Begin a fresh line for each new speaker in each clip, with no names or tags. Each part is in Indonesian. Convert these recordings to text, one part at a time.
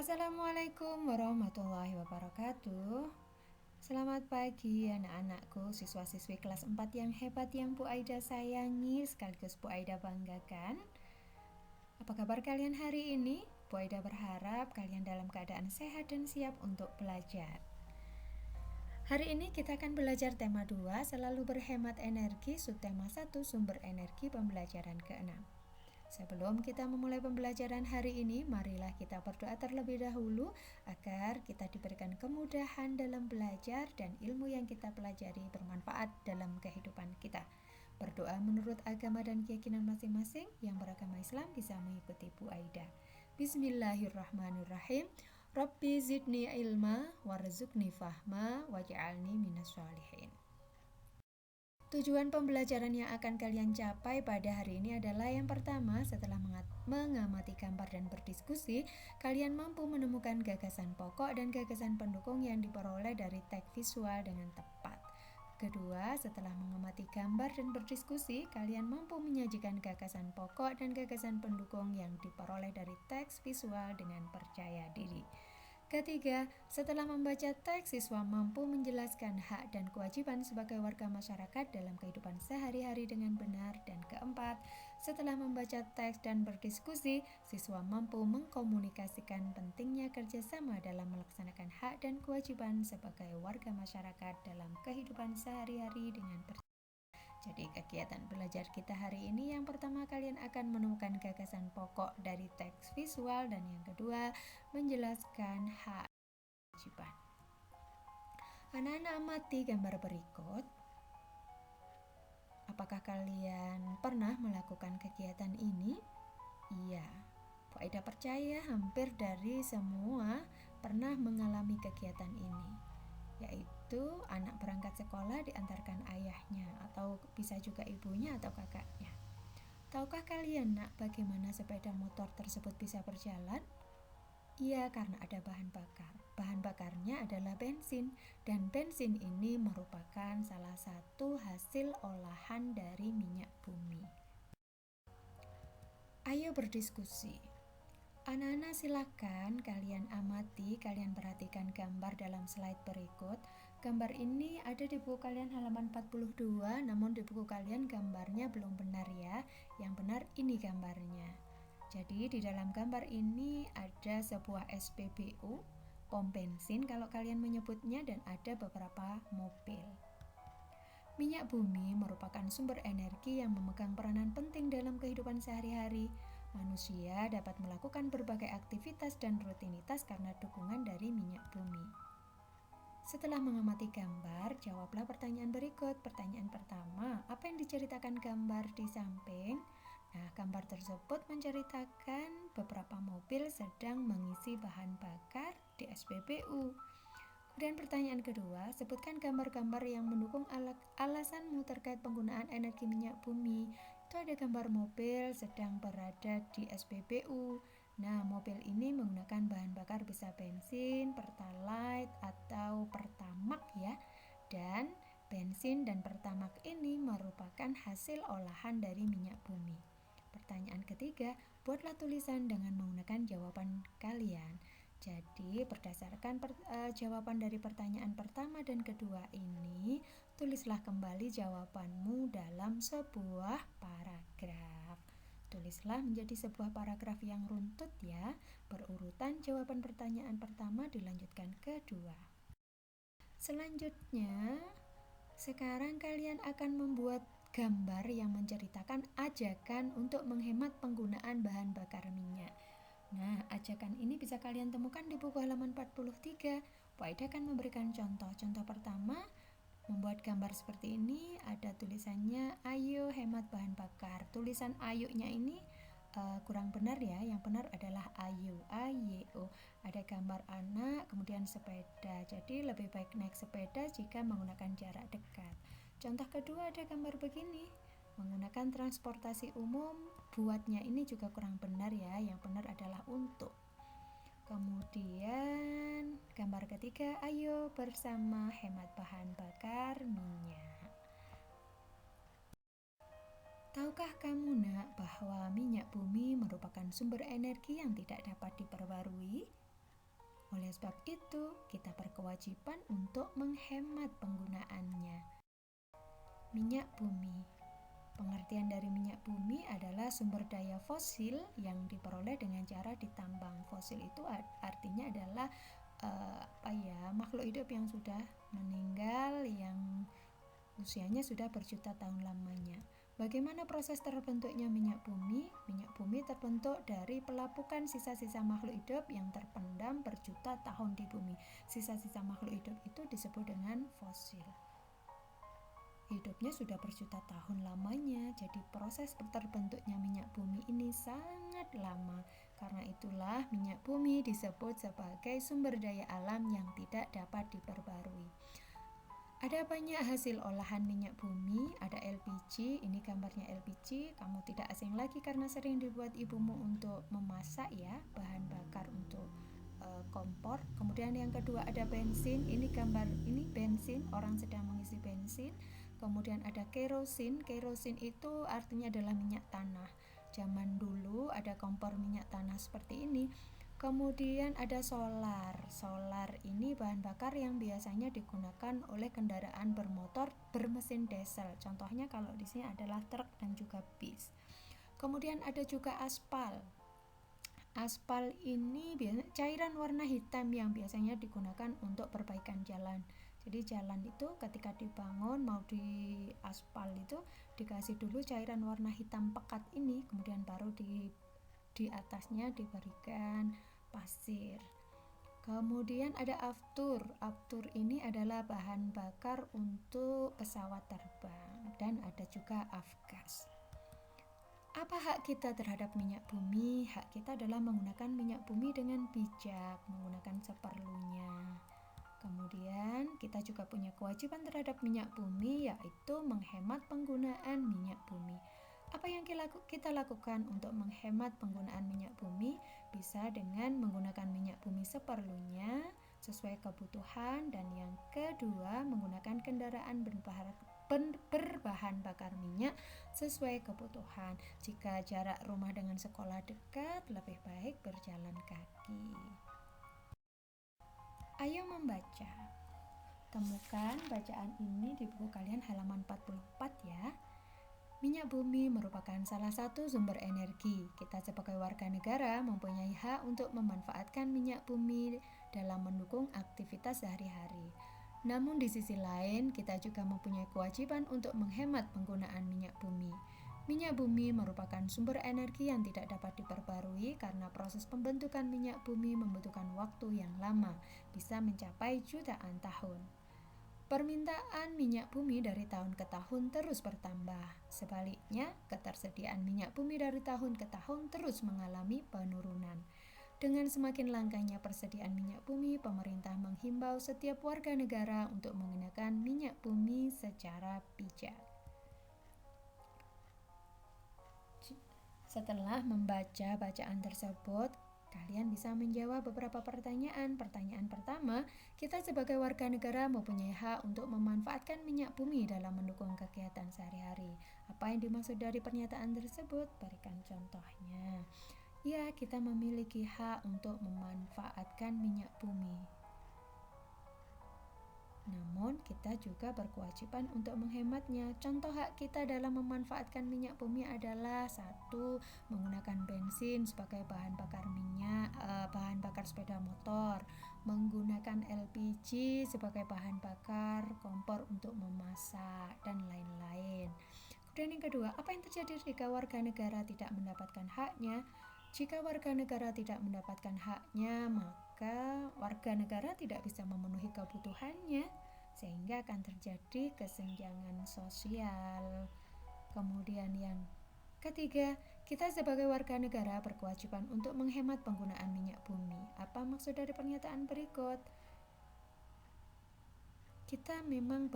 Assalamualaikum warahmatullahi wabarakatuh. Selamat pagi anak-anakku, siswa-siswi kelas 4 yang hebat yang Bu Aida sayangi sekaligus Bu Aida banggakan. Apa kabar kalian hari ini? Bu Aida berharap kalian dalam keadaan sehat dan siap untuk belajar. Hari ini kita akan belajar tema 2, selalu berhemat energi, subtema 1, sumber energi pembelajaran ke-6. Sebelum kita memulai pembelajaran hari ini, marilah kita berdoa terlebih dahulu agar kita diberikan kemudahan dalam belajar dan ilmu yang kita pelajari bermanfaat dalam kehidupan kita. Berdoa menurut agama dan keyakinan masing-masing. Yang beragama Islam bisa mengikuti Bu Aida. Bismillahirrahmanirrahim. Rabbi zidni ilma warzuqni fahma waj'alni minas sholihin. Tujuan pembelajaran yang akan kalian capai pada hari ini adalah yang pertama, setelah mengamati gambar dan berdiskusi, kalian mampu menemukan gagasan pokok dan gagasan pendukung yang diperoleh dari teks visual dengan tepat. Kedua, setelah mengamati gambar dan berdiskusi, kalian mampu menyajikan gagasan pokok dan gagasan pendukung yang diperoleh dari teks visual dengan percaya diri. Ketiga, setelah membaca teks, siswa mampu menjelaskan hak dan kewajiban sebagai warga masyarakat dalam kehidupan sehari-hari dengan benar. Dan keempat, setelah membaca teks dan berdiskusi, siswa mampu mengkomunikasikan pentingnya kerjasama dalam melaksanakan hak dan kewajiban sebagai warga masyarakat dalam kehidupan sehari-hari dengan Jadi kegiatan belajar kita hari ini, yang pertama kalian akan menemukan gagasan pokok dari teks visual, dan yang kedua menjelaskan hak dan kewajiban. Anak-anak amati gambar berikut. Apakah kalian pernah melakukan kegiatan ini? Iya, Bu Aida percaya hampir dari semua pernah mengalami kegiatan ini, yaitu anak berangkat sekolah diantarkan ayahnya, atau bisa juga ibunya atau kakaknya. Tahukah kalian nak bagaimana sepeda motor tersebut bisa berjalan? Iya, karena ada bahan bakar. Bahan bakarnya adalah bensin, dan bensin ini merupakan salah satu hasil olahan dari minyak bumi. Ayo berdiskusi. Anak-anak silakan kalian amati, kalian perhatikan gambar dalam slide berikut. Gambar ini ada di buku kalian halaman 42, namun di buku kalian gambarnya belum benar ya. Yang benar ini gambarnya. Jadi di dalam gambar ini ada sebuah SPBU, pom bensin kalau kalian menyebutnya, dan ada beberapa mobil. Minyak bumi merupakan sumber energi yang memegang peranan penting dalam kehidupan sehari-hari. Manusia dapat melakukan berbagai aktivitas dan rutinitas karena dukungan dari minyak bumi. Setelah mengamati gambar, jawablah pertanyaan berikut. Pertanyaan pertama, apa yang diceritakan gambar di samping? Nah, gambar tersebut menceritakan beberapa mobil sedang mengisi bahan bakar di SPBU. Kemudian pertanyaan kedua, sebutkan gambar-gambar yang mendukung alasanmu terkait penggunaan energi minyak bumi. Itu ada gambar mobil sedang berada di SPBU. Nah, mobil ini menggunakan bahan bakar bisa bensin, pertalite, atau pertamak ya. Dan bensin dan pertamak ini merupakan hasil olahan dari minyak bumi. Pertanyaan ketiga, buatlah tulisan dengan menggunakan jawaban kalian. Jadi berdasarkan jawaban dari pertanyaan pertama dan kedua ini, tulislah kembali jawabanmu dalam sebuah paragraf. Tulislah menjadi sebuah paragraf yang runtut ya, berurutan jawaban pertanyaan pertama dilanjutkan kedua. Selanjutnya, sekarang kalian akan membuat gambar yang menceritakan ajakan untuk menghemat penggunaan bahan bakar minyak. Nah, ajakan ini bisa kalian temukan di buku halaman 43. Bu Aida akan memberikan contoh. Contoh pertama, membuat gambar seperti ini, ada tulisannya ayo hemat bahan bakar. Tulisan ayo-nya ini kurang benar ya. Yang benar adalah ayo, ayo. Ada gambar anak, kemudian sepeda. Jadi lebih baik naik sepeda jika menggunakan jarak dekat. Contoh kedua ada gambar begini, menggunakan transportasi umum. Buatnya ini juga kurang benar ya, yang benar adalah untuk. Kemudian gambar ketiga, ayo bersama hemat bahan bakar minyak. Tahukah kamu nak bahwa minyak bumi merupakan sumber energi yang tidak dapat diperbarui? Oleh sebab itu, kita berkewajiban untuk menghemat penggunaannya. Minyak bumi. Pengertian dari minyak bumi adalah sumber daya fosil yang diperoleh dengan cara ditambang. Fosil itu artinya adalah makhluk hidup yang sudah meninggal, yang usianya sudah berjuta tahun lamanya. Bagaimana proses terbentuknya minyak bumi? Minyak bumi terbentuk dari pelapukan sisa-sisa makhluk hidup yang terpendam berjuta tahun di bumi. Sisa-sisa makhluk hidup itu disebut dengan fosil. Hidupnya sudah berjuta tahun lamanya, jadi proses terbentuknya minyak bumi ini sangat lama. Karena itulah minyak bumi disebut sebagai sumber daya alam yang tidak dapat diperbarui. Ada banyak hasil olahan minyak bumi, ada LPG, ini gambarnya LPG, kamu tidak asing lagi karena sering dibuat ibumu untuk memasak ya, bahan bakar untuk kompor. Kemudian yang kedua ada bensin, ini gambar ini bensin, orang sedang mengisi bensin. Kemudian ada kerosin, kerosin itu artinya adalah minyak tanah. Zaman dulu ada kompor minyak tanah seperti ini. Kemudian ada solar. Solar ini bahan bakar yang biasanya digunakan oleh kendaraan bermotor bermesin diesel. Contohnya kalau di sini adalah truk dan juga bis. Kemudian ada juga aspal. Aspal ini cairan warna hitam yang biasanya digunakan untuk perbaikan jalan. Jadi jalan itu ketika dibangun mau di aspal itu dikasih dulu cairan warna hitam pekat ini, kemudian baru di atasnya diberikan pasir. Kemudian ada aftur. Aftur ini adalah bahan bakar untuk pesawat terbang, dan ada juga afgas. Apa hak kita terhadap minyak bumi? Hak kita adalah menggunakan minyak bumi dengan bijak, menggunakan seperlunya. Kemudian kita juga punya kewajiban terhadap minyak bumi, yaitu menghemat penggunaan minyak bumi. Apa yang kita lakukan untuk menghemat penggunaan minyak bumi? Bisa dengan menggunakan minyak bumi seperlunya, sesuai kebutuhan, dan yang kedua menggunakan kendaraan berbahan bakar minyak sesuai kebutuhan. Jika jarak rumah dengan sekolah dekat, lebih baik berjalan kaki. Ayo membaca. Temukan bacaan ini di buku kalian halaman 44 ya. Minyak bumi merupakan salah satu sumber energi. Kita sebagai warga negara mempunyai hak untuk memanfaatkan minyak bumi dalam mendukung aktivitas sehari-hari. Namun di sisi lain, kita juga mempunyai kewajiban untuk menghemat penggunaan minyak bumi. Minyak bumi merupakan sumber energi yang tidak dapat diperbarui karena proses pembentukan minyak bumi membutuhkan waktu yang lama, bisa mencapai jutaan tahun. Permintaan minyak bumi dari tahun ke tahun terus bertambah. Sebaliknya, ketersediaan minyak bumi dari tahun ke tahun terus mengalami penurunan. Dengan semakin langkanya persediaan minyak bumi, pemerintah menghimbau setiap warga negara untuk menggunakan minyak bumi secara bijak. Setelah membaca bacaan tersebut, kalian bisa menjawab beberapa pertanyaan. Pertanyaan pertama, kita sebagai warga negara mempunyai hak untuk memanfaatkan minyak bumi dalam mendukung kegiatan sehari-hari. Apa yang dimaksud dari pernyataan tersebut? Berikan contohnya. Ya, kita memiliki hak untuk memanfaatkan minyak bumi. Namun, kita juga berkewajiban untuk menghematnya. Contoh hak kita dalam memanfaatkan minyak bumi adalah 1. Menggunakan bensin sebagai bahan bakar bahan bakar sepeda motor, menggunakan LPG sebagai bahan bakar kompor untuk memasak, dan lain-lain. Kemudian yang kedua, apa yang terjadi jika warga negara tidak mendapatkan haknya? Jika warga negara tidak mendapatkan haknya, maka warga negara tidak bisa memenuhi kebutuhannya, sehingga akan terjadi kesenjangan sosial. Kemudian yang ketiga, kita sebagai warga negara berkewajiban untuk menghemat penggunaan minyak bumi. Apa maksud dari pernyataan berikut? Kita memang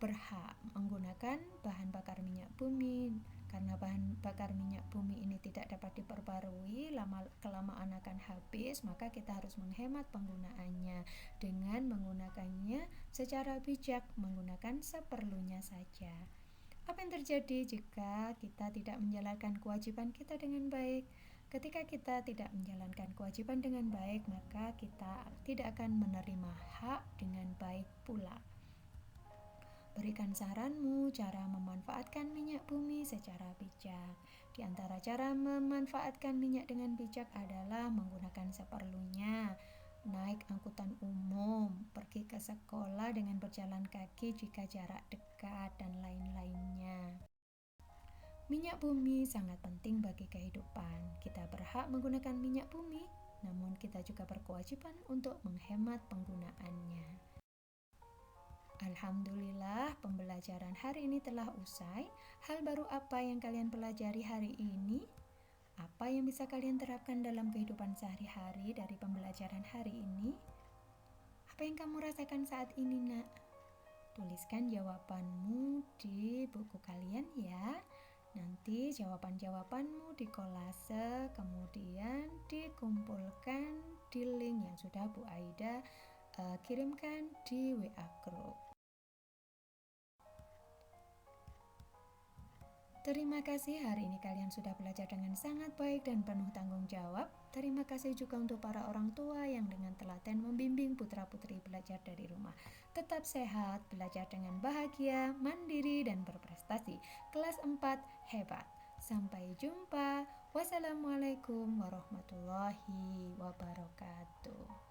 berhak menggunakan bahan bakar minyak bumi. Karena bahan bakar minyak bumi ini tidak dapat diperbarui, lama-kelamaan akan habis, maka kita harus menghemat penggunaannya dengan menggunakannya secara bijak, menggunakan seperlunya saja. Apa yang terjadi jika kita tidak menjalankan kewajiban kita dengan baik? Ketika kita tidak menjalankan kewajiban dengan baik, maka kita tidak akan menerima hak dengan baik pula. Berikan saranmu cara memanfaatkan minyak bumi secara bijak. Di antara cara memanfaatkan minyak dengan bijak adalah menggunakan seperlunya, naik angkutan umum, pergi ke sekolah dengan berjalan kaki jika jarak dekat, dan lain-lainnya. Minyak bumi sangat penting bagi kehidupan. Kita berhak menggunakan minyak bumi, namun kita juga berkewajiban untuk menghemat penggunaannya. Alhamdulillah, pembelajaran hari ini telah usai. Hal baru apa yang kalian pelajari hari ini? Apa yang bisa kalian terapkan dalam kehidupan sehari-hari dari pembelajaran hari ini? Apa yang kamu rasakan saat ini, Nak? Tuliskan jawabanmu di buku kalian ya. Nanti jawaban-jawabanmu dikolase, kemudian dikumpulkan di link yang sudah Bu Aida kirimkan di WA Group. Terima kasih, hari ini kalian sudah belajar dengan sangat baik dan penuh tanggung jawab. Terima kasih juga untuk para orang tua yang dengan telaten membimbing putra-putri belajar dari rumah. Tetap sehat, belajar dengan bahagia, mandiri, dan berprestasi. Kelas 4 hebat. Sampai jumpa. Wassalamualaikum warahmatullahi wabarakatuh.